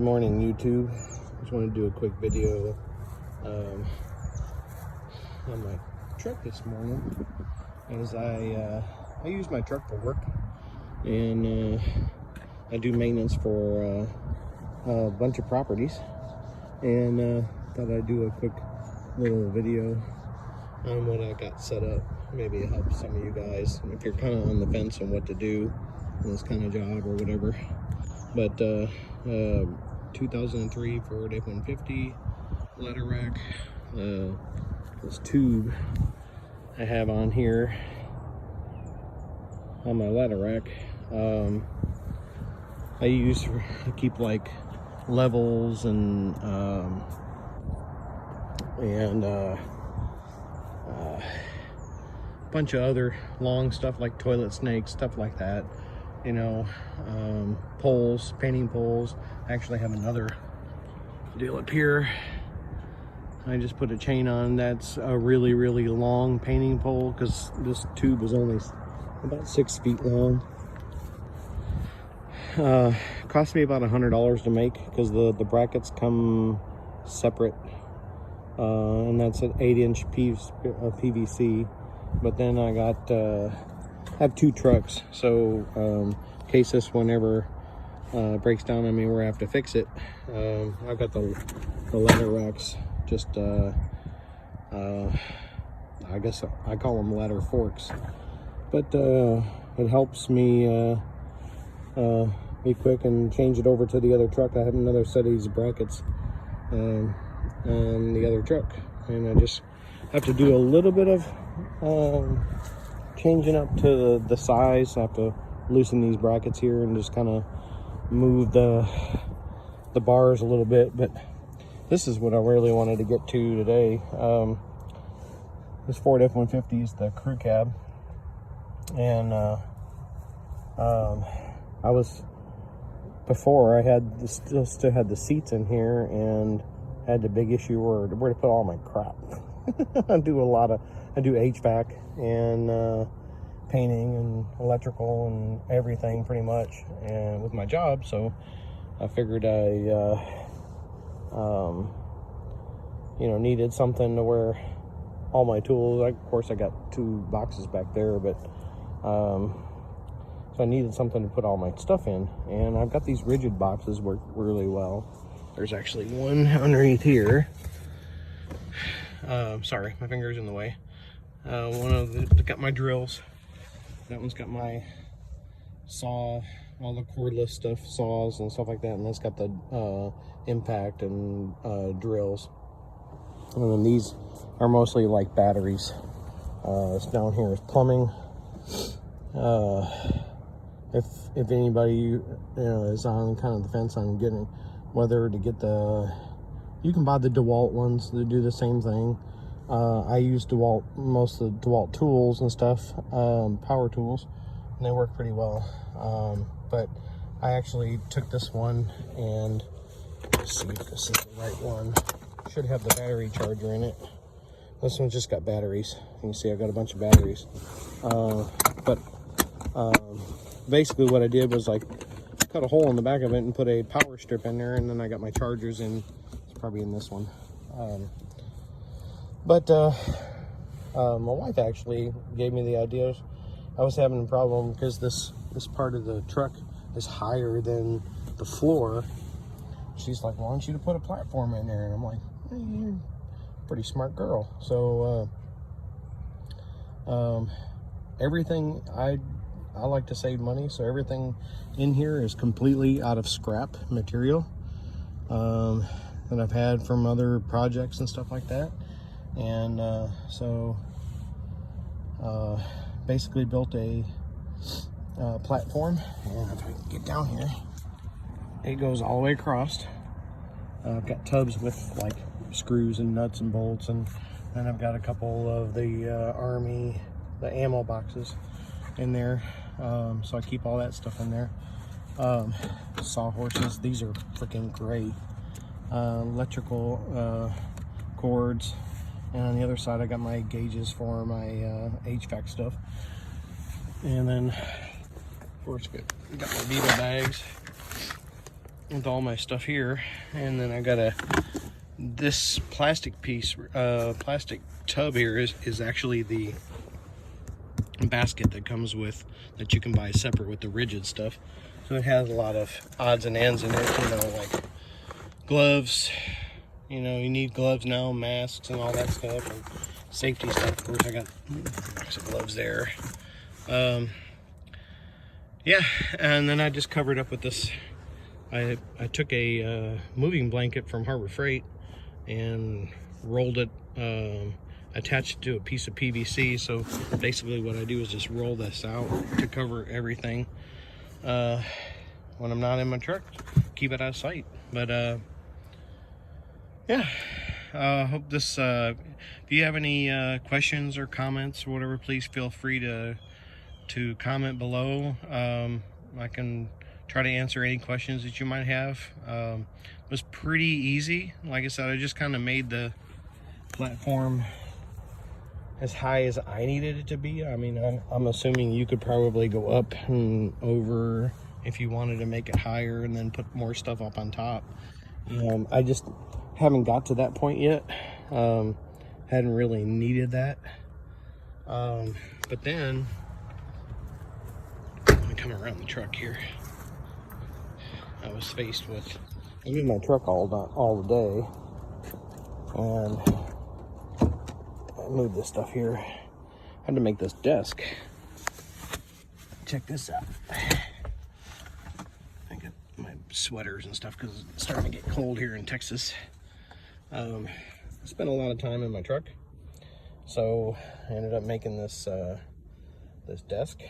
Good morning, YouTube. Just want to do a quick video on my truck this morning, as I use my truck for work, and I do maintenance for a bunch of properties, and thought I'd do a quick little video on what I got set up. Maybe it helps some of you guys if you're kind of on the fence on what to do in this kind of job or whatever. But 2003 Ford F-150 ladder rack. This tube I have on here on my ladder rack, I use to keep like levels and a bunch of other long stuff like toilet snakes, stuff like that, you know. Poles, painting poles. I actually have another deal up here. I just put a chain on. That's a really long painting pole, because this tube is only about 6 feet long. Cost me about $100 to make, because the brackets come separate, and that's an 8-inch PVC. But then I got have 2 trucks, so in case this one ever breaks down on me where I have to fix it, I've got the ladder racks. Just I guess I call them ladder forks, but it helps me be quick and change it over to the other truck. I have another set of these brackets on the other truck, and I just have to do a little bit of changing up to the size. I have to loosen these brackets here and just kind of move the bars a little bit. But this is what I really wanted to get to today. This Ford F-150 is the crew cab, and I was, before I had still had the seats in here, and had the big issue where to put all my crap. I do HVAC and painting and electrical and everything pretty much, and with my job, so I figured I needed something to where all my tools, of course I got 2 boxes back there, but so I needed something to put all my stuff in, and I've got these rigid boxes work really well. There's actually one underneath here. Sorry, my finger's in the way. Got my drills. That one's got my saw, all the cordless stuff, saws and stuff like that, and that's got the impact and drills. And then these are mostly like batteries. This down here is plumbing. If anybody is on kind of the fence on getting whether to get you can buy the DeWalt ones that do the same thing. I use most of the DeWalt tools and stuff, power tools, and they work pretty well. But I actually took this one, and let's see if this is the right one. Should have the battery charger in it. This one's just got batteries. You can see I got a bunch of batteries. Basically what I did was like cut a hole in the back of it and put a power strip in there, and then I got my chargers in. It's probably in this one. My wife actually gave me the idea. I was having a problem because this part of the truck is higher than the floor. She's like, "Why don't you put a platform in there?" And I'm like, "Hey, you're a pretty smart girl." So everything, I like to save money, so everything in here is completely out of scrap material that I've had from other projects and stuff like that. And basically built a platform, and if I can get down here, it goes all the way across. I've got tubs with like screws and nuts and bolts, and then I've got a couple of the the ammo boxes in there, so I keep all that stuff in there. Sawhorses, these are freaking great. Electrical cords, and on the other side I got my gauges for my HVAC stuff. And then of course got my Viva bags, with all my stuff here, and then I got this plastic piece, plastic tub here is actually the basket that comes with, that you can buy separate with the rigid stuff. So it has a lot of odds and ends in it, you know, like gloves. You know, you need gloves now, masks and all that stuff, and safety stuff. Of course, I got some gloves there. Yeah, and then I just covered up with this. I took a moving blanket from Harbor Freight and rolled it, attached it to a piece of PVC. So basically what I do is just roll this out to cover everything when I'm not in my truck, keep it out of sight. But yeah, hope this, if you have any questions or comments or whatever, please feel free to comment below. I can try to answer any questions that you might have. It was pretty easy. Like I said, I just kind of made the platform as high as I needed it to be. I mean, I'm assuming you could probably go up and over if you wanted to make it higher and then put more stuff up on top. I just haven't got to that point yet. Hadn't really needed that. But then, let me come around the truck here. I was faced with, I'm in my truck all day, and I moved this stuff here. I had to make this desk. Check this out. I got my sweaters and stuff because it's starting to get cold here in Texas. I spent a lot of time in my truck, so I ended up making this this desk.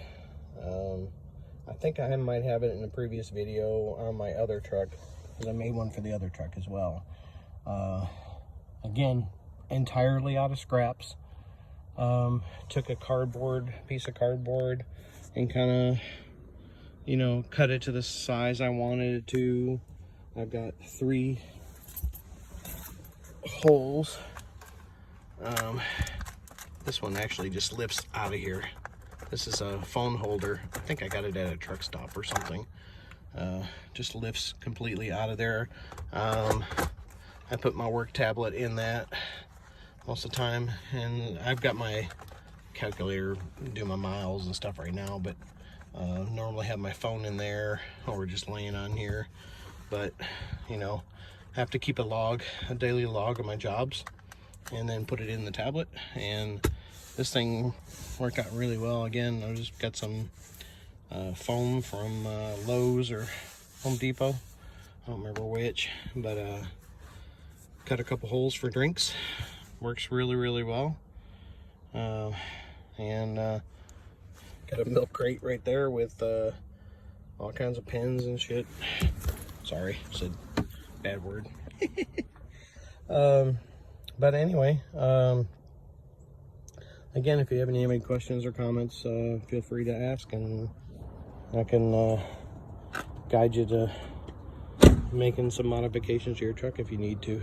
I think I might have it in a previous video on my other truck, because I made one for the other truck as well. Again, entirely out of scraps. Took a piece of cardboard and kind of, you know, cut it to the size I wanted it to. I've got 3 holes. This one actually just lifts out of here. This is a phone holder. I think I got it at a truck stop or something. Just lifts completely out of there. I put my work tablet in that most of the time, and I've got my calculator, do my miles and stuff right now, but normally have my phone in there or just laying on here. But, you know, have to keep a daily log of my jobs, and then put it in the tablet. And this thing worked out really well. Again, I just got some foam from Lowe's or Home Depot. I don't remember which, but cut a couple holes for drinks. Works really, really well. And got a milk crate right there with all kinds of pens and shit. Sorry, said bad word. But anyway, again, if you have any questions or comments, feel free to ask, and I can guide you to making some modifications to your truck if you need to.